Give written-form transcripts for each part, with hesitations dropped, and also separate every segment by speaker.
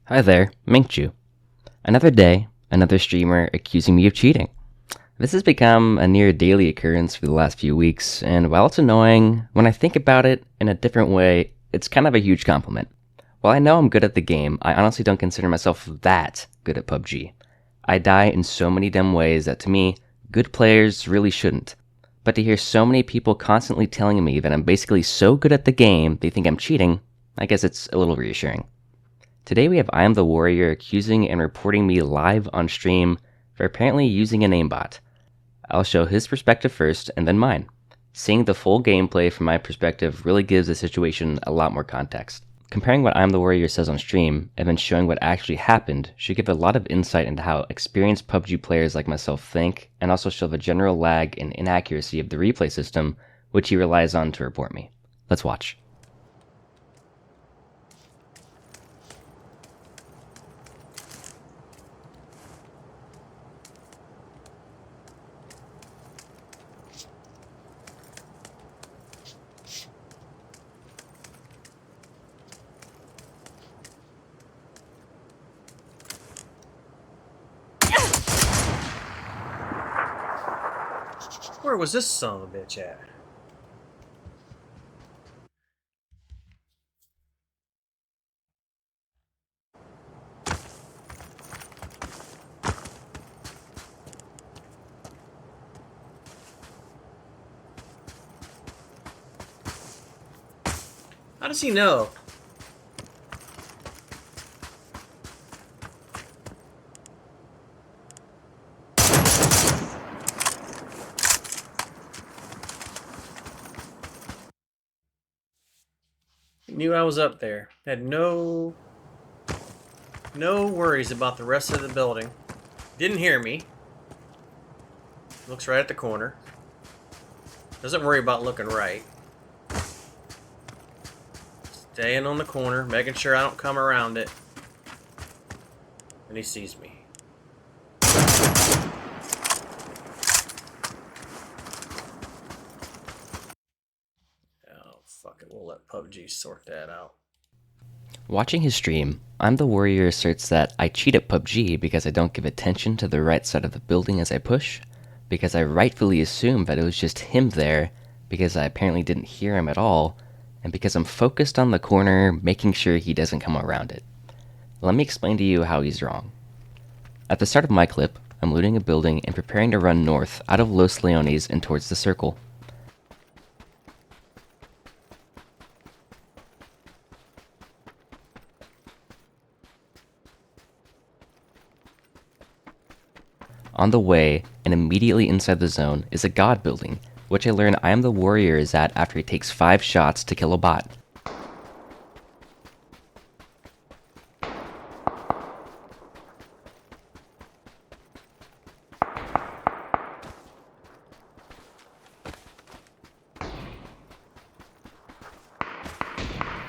Speaker 1: Hi there, Minkchu. Another day, another streamer accusing me of cheating. This has become a near daily occurrence for the last few weeks, and while it's annoying, when I think about it in a different way, it's kind of a huge compliment. While I know I'm good at the game, I honestly don't consider myself that good at PUBG. I die in so many dumb ways that to me, good players really shouldn't. But to hear so many people constantly telling me that I'm basically so good at the game they think I'm cheating, I guess it's a little reassuring. Today we have IAmTheWarrior accusing and reporting me live on stream for apparently using an aimbot. I'll show his perspective first and then mine. Seeing the full gameplay from my perspective really gives the situation a lot more context. Comparing what IAmTheWarrior says on stream and then showing what actually happened should give a lot of insight into how experienced PUBG players like myself think, and also show the general lag and inaccuracy of the replay system which he relies on to report me. Let's watch.
Speaker 2: Where was this son of a bitch at? How does he know? He knew I was up there. Had no worries about the rest of the building. Didn't hear me. Looks right at the corner. Doesn't worry about looking right. Staying on the corner, making sure I don't come around it. And he sees me. Oh, fuck it. We'll let PUBG sort that out.
Speaker 1: Watching his stream, IAmTheWarrior asserts that I cheat at PUBG because I don't give attention to the right side of the building as I push, because I rightfully assume that it was just him there, because I apparently didn't hear him at all, and because I'm focused on the corner, making sure he doesn't come around it. Let me explain to you how he's wrong. At the start of my clip, I'm looting a building and preparing to run north out of Los Leones and towards the circle. On the way, and immediately inside the zone, is a god building, which I learn IAmTheWarrior is at after he takes 5 shots to kill a bot.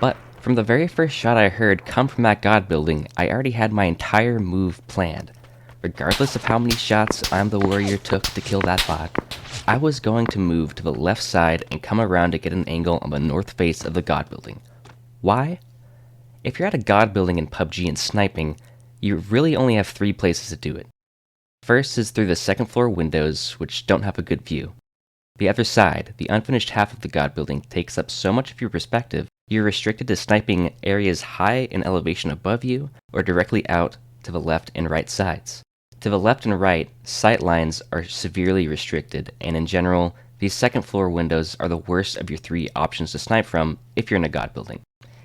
Speaker 1: But from the very first shot I heard come from that god building, I already had my entire move planned. Regardless of how many shots IAmTheWarrior took to kill that bot, I was going to move to the left side and come around to get an angle on the north face of the god building. Why? If you're at a god building in PUBG and sniping, you really only have 3 places to do it. First is through the second floor windows, which don't have a good view. The other side, the unfinished half of the god building, takes up so much of your perspective, you're restricted to sniping areas high in elevation above you, or directly out to the left and right sides. To the left and right, sight lines are severely restricted, and in general, these second floor windows are the worst of your 3 options to snipe from if you're in a god building.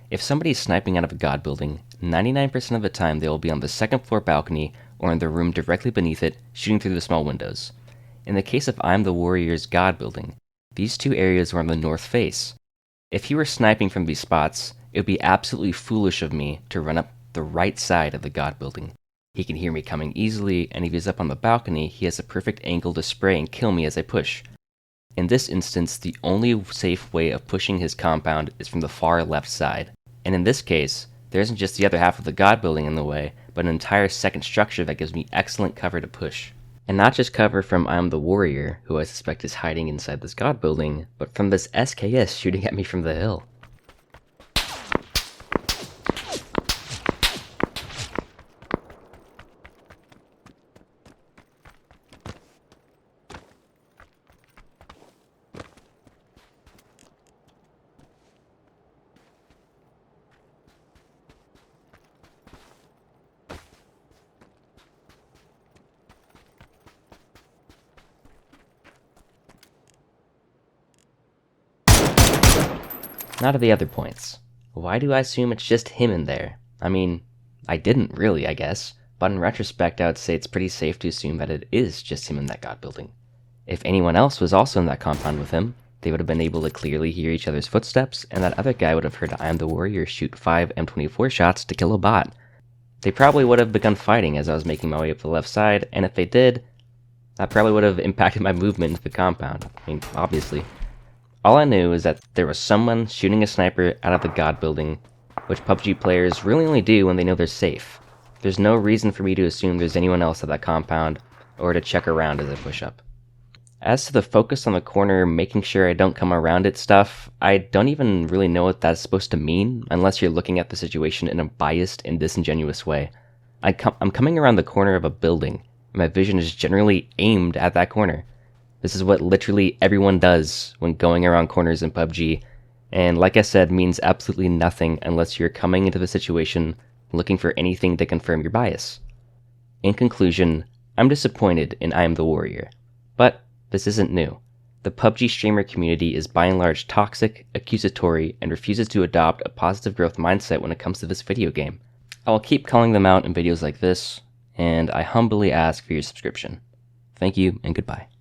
Speaker 1: If somebody's sniping out of a god building, 99% of the time they will be on the second floor balcony or in the room directly beneath it, shooting through the small windows. In the case of IAmTheWarrior's god building, these 2 areas were on the north face. If he were sniping from these spots, it would be absolutely foolish of me to run up the right side of the god building. He can hear me coming easily, and if he's up on the balcony, he has a perfect angle to spray and kill me as I push. In this instance, the only safe way of pushing his compound is from the far left side. And in this case, there isn't just the other half of the god building in the way, but an entire second structure that gives me excellent cover to push. And not just cover from IAmTheWarrior, who I suspect is hiding inside this god building, but from this SKS shooting at me from the hill. Now to the other points. Why do I assume it's just him in there? I mean, I didn't really, I guess, but in retrospect I would say it's pretty safe to assume that it is just him in that god building. If anyone else was also in that compound with him, they would have been able to clearly hear each other's footsteps, and that other guy would have heard IAmTheWarrior shoot 5 M24 shots to kill a bot. They probably would have begun fighting as I was making my way up the left side, and if they did, that probably would have impacted my movement into the compound. I mean, obviously. All I knew is that there was someone shooting a sniper out of the god building, which PUBG players really only do when they know they're safe. There's no reason for me to assume there's anyone else at that compound, or to check around as I push up. As to the focus on the corner, making sure I don't come around it stuff, I don't even really know what that's supposed to mean, unless you're looking at the situation in a biased and disingenuous way. I'm coming around the corner of a building, and my vision is generally aimed at that corner. This is what literally everyone does when going around corners in PUBG, and like I said, means absolutely nothing unless you're coming into the situation looking for anything to confirm your bias. In conclusion, I'm disappointed in IAmTheWarrior, but this isn't new. The PUBG streamer community is by and large toxic, accusatory, and refuses to adopt a positive growth mindset when it comes to this video game. I will keep calling them out in videos like this, and I humbly ask for your subscription. Thank you, and goodbye.